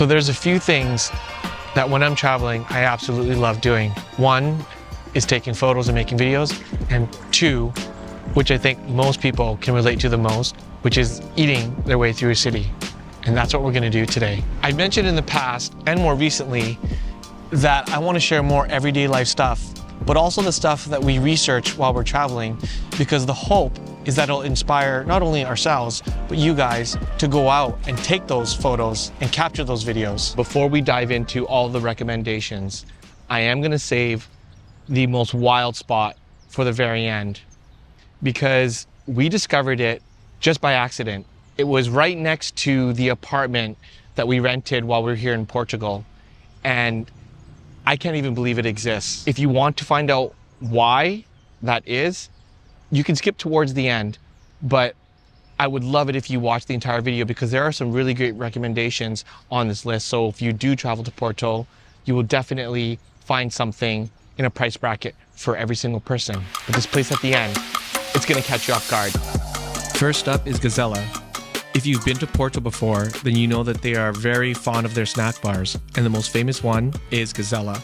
So there's a few things that when I'm traveling, I absolutely love doing. One is taking photos and making videos, and two, which I think most people can relate to the most, which is eating their way through a city. And that's what we're gonna do today. I mentioned in the past, and more recently, that I wanna share more everyday life stuff, but also the stuff that we research while we're traveling, because the hope is that it'll inspire not only ourselves, but you guys to go out and take those photos and capture those videos. Before we dive into all the recommendations, I am gonna save the most wild spot for the very end, because we discovered it just by accident. It was right next to the apartment that we rented while we were here in Portugal. And I can't even believe it exists. If you want to find out why that is, you can skip towards the end, but I would love it if you watch the entire video, because there are some really great recommendations on this list. So if you do travel to Porto, you will definitely find something in a price bracket for every single person. But this place at the end, it's gonna catch you off guard. First up is Gazella. If you've been to Porto before, then you know that they are very fond of their snack bars, and the most famous one is Gazella.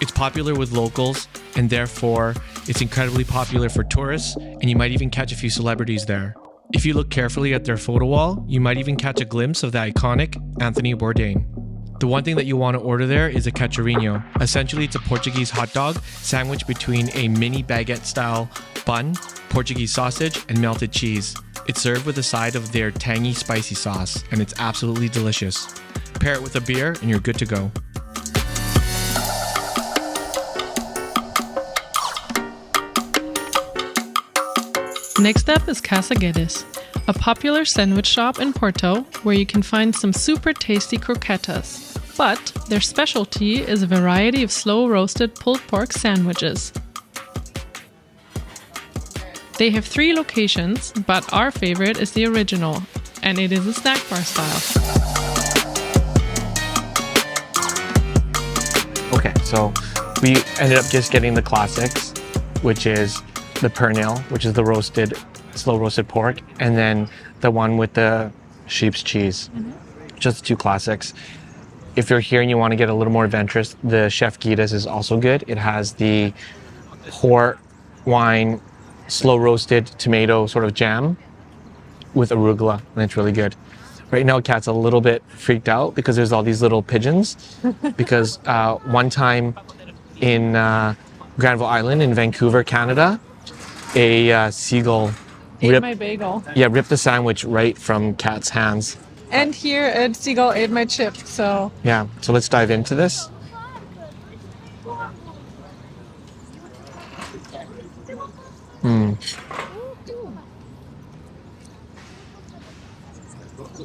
It's popular with locals, and therefore it's incredibly popular for tourists, and you might even catch a few celebrities there. If you look carefully at their photo wall, you might even catch a glimpse of the iconic Anthony Bourdain. The one thing that you want to order there is a Caserino. Essentially, it's a Portuguese hot dog sandwiched between a mini baguette style bun, Portuguese sausage, and melted cheese. It's served with a side of their tangy spicy sauce, and it's absolutely delicious. Pair it with a beer and you're good to go. Next up is Casa Caedes, a popular sandwich shop in Porto where you can find some super tasty croquetas. But their specialty is a variety of slow roasted pulled pork sandwiches. They have 3 locations, but our favorite is the original, and it is a snack bar style. Okay, so we ended up just getting the classics, which is the pernil, which is the roasted, slow roasted pork, and then the one with the sheep's cheese. Just 2 classics. If you're here and you want to get a little more adventurous, the Chef Caedes is also good. It has the port wine, slow roasted tomato sort of jam with arugula, and it's really good. Right now, Kat's a little bit freaked out because there's all these little pigeons. Because one time in Granville Island in Vancouver, Canada, a seagull ripped my bagel. Yeah, ripped the sandwich right from Kat's hands. And here, a seagull ate my chip, so... Yeah, so let's dive into this.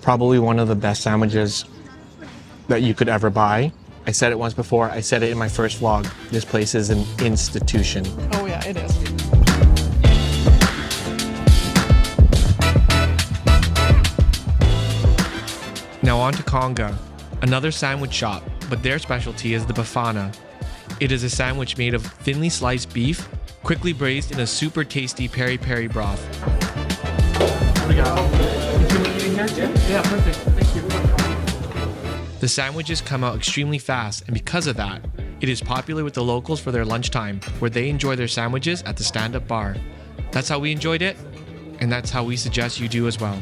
Probably one of the best sandwiches that you could ever buy. I said it once before, I said it in my first vlog. This place is an institution. Oh yeah, it is. Now on to Conga, another sandwich shop, but their specialty is the bafana. It is a sandwich made of thinly sliced beef, quickly braised in a super tasty peri-peri broth. Yeah, perfect. Thank you. The sandwiches come out extremely fast, and because of that, it is popular with the locals for their lunchtime, where they enjoy their sandwiches at the stand-up bar. That's how we enjoyed it, and that's how we suggest you do as well.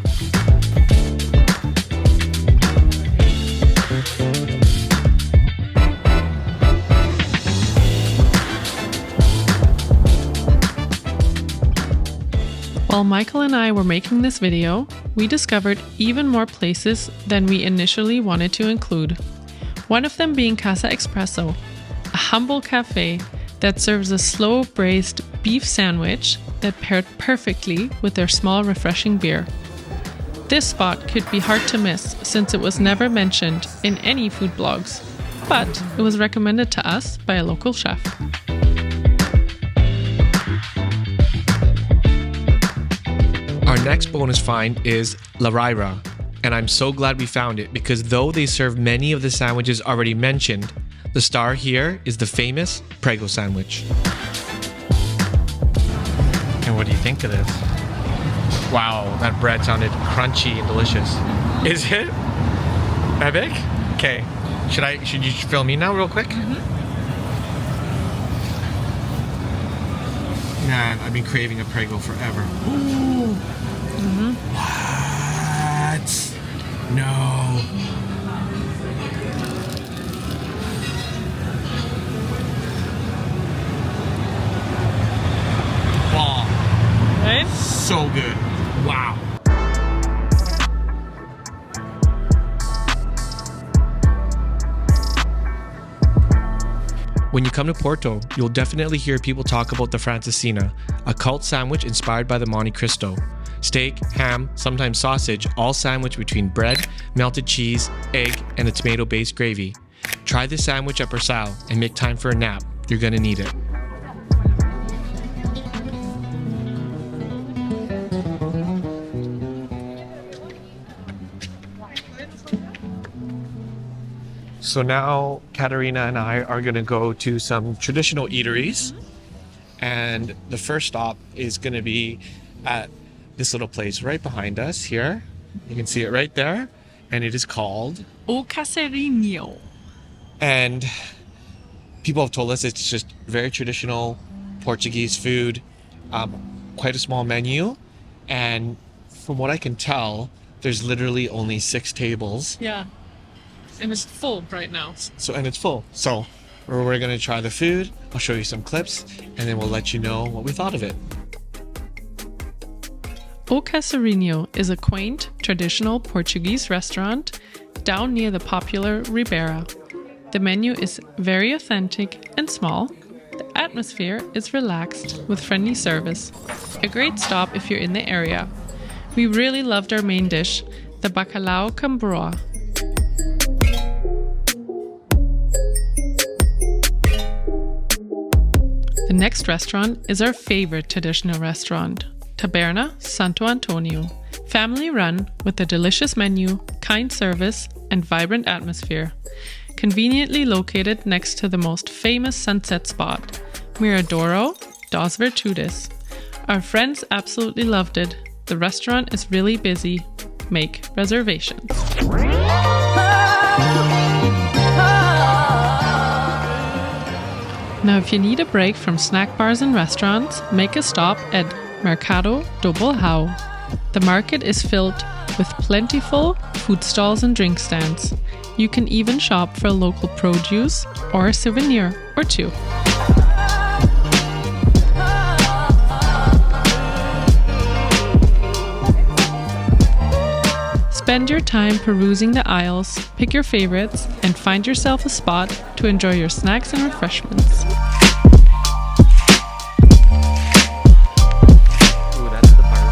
While Michael and I were making this video, we discovered even more places than we initially wanted to include. One of them being Casa Espresso, a humble cafe that serves a slow braised beef sandwich that paired perfectly with their small refreshing beer. This spot could be hard to miss since it was never mentioned in any food blogs, but it was recommended to us by a local chef. Our next bonus find is Lara, and I'm so glad we found it because though they serve many of the sandwiches already mentioned, the star here is the famous Prego sandwich. And what do you think of this? Wow, that bread sounded crunchy and delicious. Is it? Epic? Okay. Should you film me now real quick? Man, I've been craving a prego forever. Ooh. What? No. Bomb. Right? So good. Wow. When you come to Porto, you'll definitely hear people talk about the Francesinha, a cult sandwich inspired by the Monte Cristo. Steak, ham, sometimes sausage, all sandwiched between bread, melted cheese, egg, and a tomato-based gravy. Try this sandwich at Persal and make time for a nap. You're gonna need it. So now Katerina and I are gonna go to some traditional eateries, and the first stop is gonna be at this little place right behind us here. You can see it right there, and it is called O Caserino. And people have told us it's just very traditional Portuguese food, quite a small menu, and from what I can tell, there's literally only 6 tables. Yeah. And it's full right now. And it's full. So we're gonna try the food. I'll show you some clips, and then we'll let you know what we thought of it. O Caserino is a quaint, traditional Portuguese restaurant down near the popular Ribeira. The menu is very authentic and small. The atmosphere is relaxed with friendly service. A great stop if you're in the area. We really loved our main dish, the bacalhau com broa. The next restaurant is our favorite traditional restaurant, Taberna, Santo Antonio. Family run with a delicious menu, kind service, and vibrant atmosphere. Conveniently located next to the most famous sunset spot, Miradoro das Virtudes. Our friends absolutely loved it. The restaurant is really busy. Make reservations. Now, if you need a break from snack bars and restaurants, make a stop at Marcado doble. The market is filled with plentiful food stalls and drink stands. You can even shop for local produce or a souvenir or two. Spend your time perusing the aisles, pick your favorites, and find yourself a spot to enjoy your snacks and refreshments. Ooh, that's the part.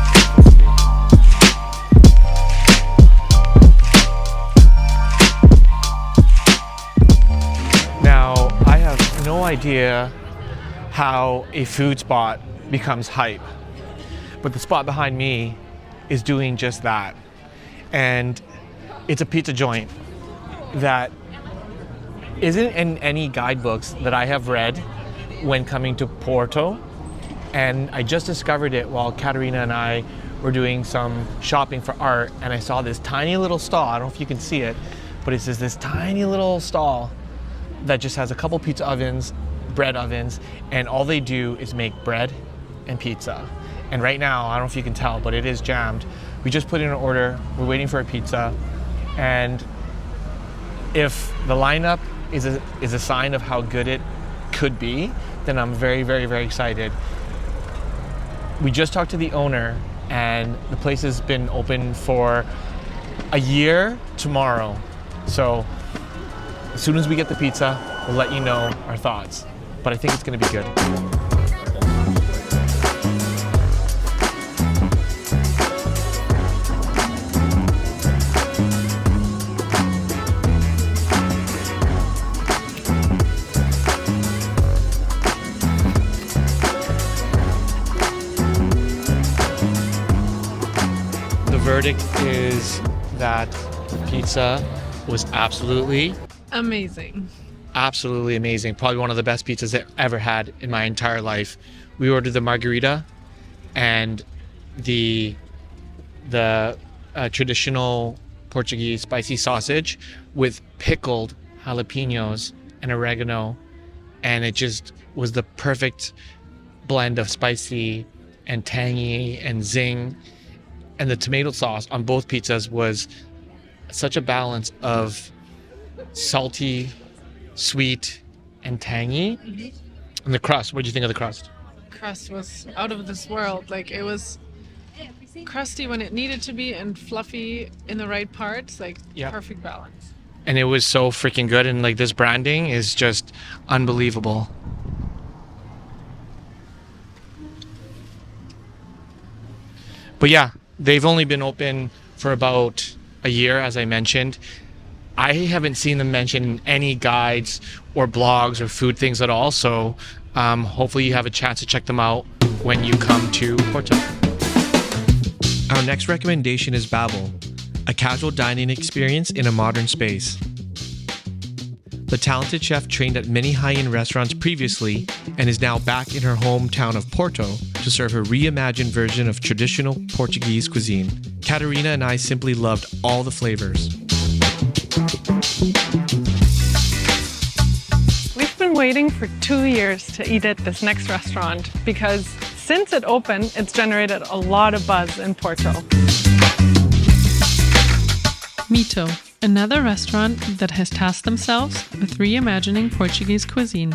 Now, I have no idea how a food spot becomes hype, but the spot behind me is doing just that. And it's a pizza joint that isn't in any guidebooks that I have read when coming to Porto. And I just discovered it while Katerina and I were doing some shopping for art, and I saw this tiny little stall. I don't know if you can see it, but it's just this tiny little stall that just has a couple pizza ovens, bread ovens, and all they do is make bread and pizza. And right now, I don't know if you can tell, but it is jammed. We just put in an order, we're waiting for a pizza, and if the lineup is a sign of how good it could be, then I'm very, very, very excited. We just talked to the owner, and the place has been open for a year tomorrow. So as soon as we get the pizza, we'll let you know our thoughts. But I think it's gonna be good. Verdict is that pizza was absolutely Amazing. amazing. Probably one of the best pizzas I've ever had in my entire life. We ordered the margarita and the traditional Portuguese spicy sausage with pickled jalapenos and oregano, and it just was the perfect blend of spicy and tangy and zing. And the tomato sauce on both pizzas was such a balance of salty, sweet, and tangy. And the crust, what did you think of the crust? Crust was out of this world. Like, it was crusty when it needed to be and fluffy in the right parts. Like, Yeah. perfect balance. And it was so freaking good, and like this branding is just unbelievable. But yeah, they've only been open for about a year, as I mentioned. I haven't seen them mention in any guides or blogs or food things at all, so hopefully you have a chance to check them out when you come to Porto. Our next recommendation is Babel, a casual dining experience in a modern space. The talented chef trained at many high-end restaurants previously and is now back in her hometown of Porto to serve her reimagined version of traditional Portuguese cuisine. Caterina and I simply loved all the flavors. We've been waiting for 2 years to eat at this next restaurant because since it opened, it's generated a lot of buzz in Porto. Mito, another restaurant that has tasked themselves with reimagining Portuguese cuisine.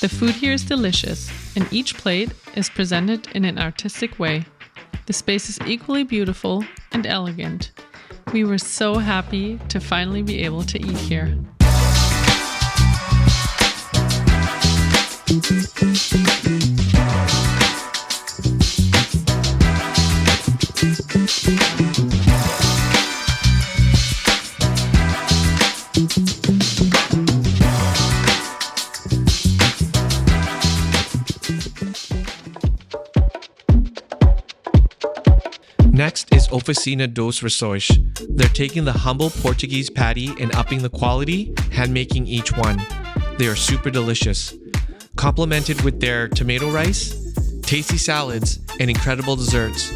The food here is delicious, and each plate is presented in an artistic way. The space is equally beautiful and elegant. We were so happy to finally be able to eat here. Next is Oficina dos Rissóis. They're taking the humble Portuguese patty and upping the quality, hand-making each one. They are super delicious. Complemented with their tomato rice, tasty salads, and incredible desserts.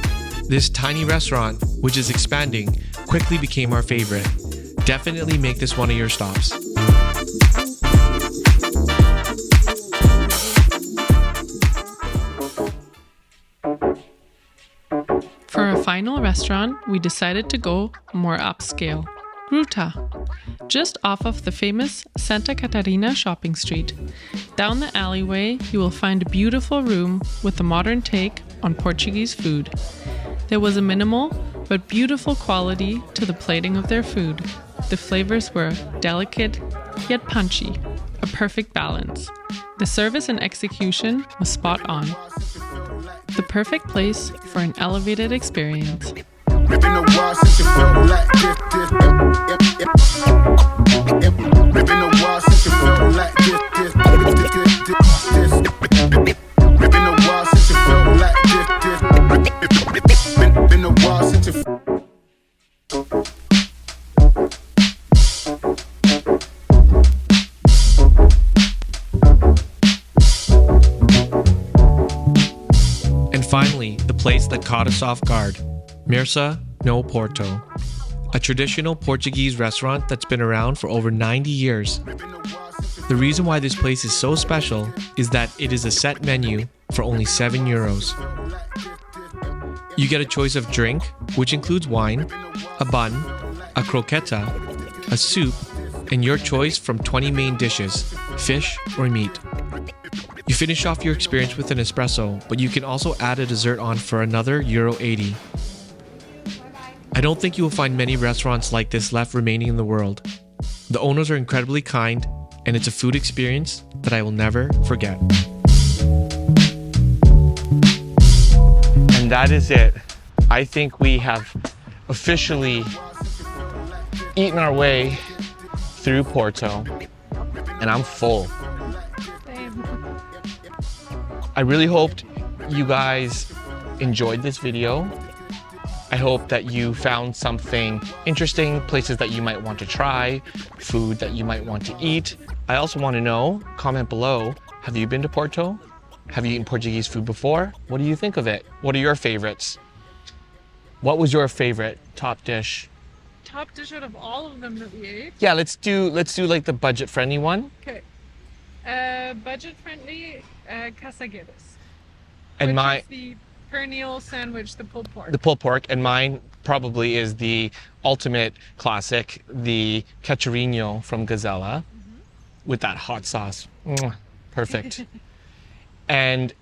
This tiny restaurant, which is expanding, quickly became our favorite. Definitely make this one of your stops. For our final restaurant, we decided to go more upscale. Gruta, just off of the famous Santa Catarina shopping street. Down the alleyway, you will find a beautiful room with a modern take on Portuguese food. There was a minimal but beautiful quality to the plating of their food. The flavors were delicate yet punchy, a perfect balance. The service and execution was spot on. The perfect place for an elevated experience. Ripping the wall since you felt like this. Ripping the wall since you felt like this. Ripping the wall since you felt like this. Ripping the wall since you. And finally, the place that caught us off guard. Mea No Porto, a traditional Portuguese restaurant that's been around for over 90 years. The reason why this place is so special is that it is a set menu for only €7. You get a choice of drink, which includes wine, a bun, a croqueta, a soup, and your choice from 20 main dishes, fish or meat. You finish off your experience with an espresso, but you can also add a dessert on for another €80. I don't think you will find many restaurants like this left remaining in the world. The owners are incredibly kind, and it's a food experience that I will never forget. And that is it. I think we have officially eaten our way through Porto, and I'm full. I really hoped you guys enjoyed this video. I hope that you found something interesting, places that you might want to try, food that you might want to eat. I also want to know, comment below, have you been to Porto? Have you eaten Portuguese food before? What do you think of it? What are your favorites? What was your favorite top dish? Top dish out of all of them that we ate. Yeah, let's do like the budget friendly one. Okay. Budget friendly, Caedes. And Which is the pernil sandwich, the pulled pork. the pulled pork, and mine probably is the ultimate classic, the Caserino from Gazella, with that hot sauce. Mwah, perfect. And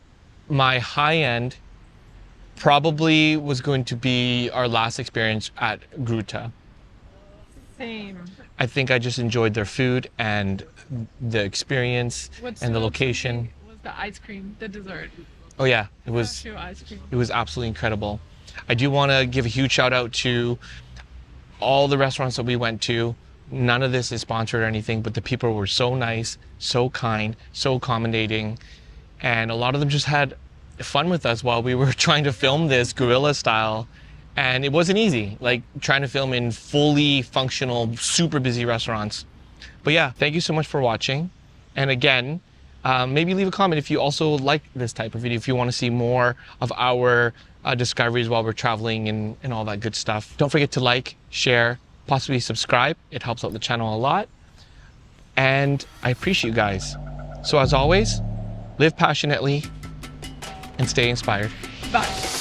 my high end probably was going to be our last experience at Gruta. Same. I think I just enjoyed their food and the experience and the location. Was the ice cream, the dessert. Oh yeah, it was Cashew ice cream. It was absolutely incredible. I do want to give a huge shout out to all the restaurants that we went to. None of this is sponsored or anything, but the people were so nice, so kind, so accommodating. And a lot of them just had fun with us while we were trying to film this guerrilla style. And it wasn't easy, like trying to film in fully functional, super busy restaurants. But yeah, thank you so much for watching. And again, maybe leave a comment if you also like this type of video, if you want to see more of our discoveries while we're traveling and all that good stuff. Don't forget to like, share, possibly subscribe. It helps out the channel a lot. And I appreciate you guys. So as always, live passionately and stay inspired. Bye.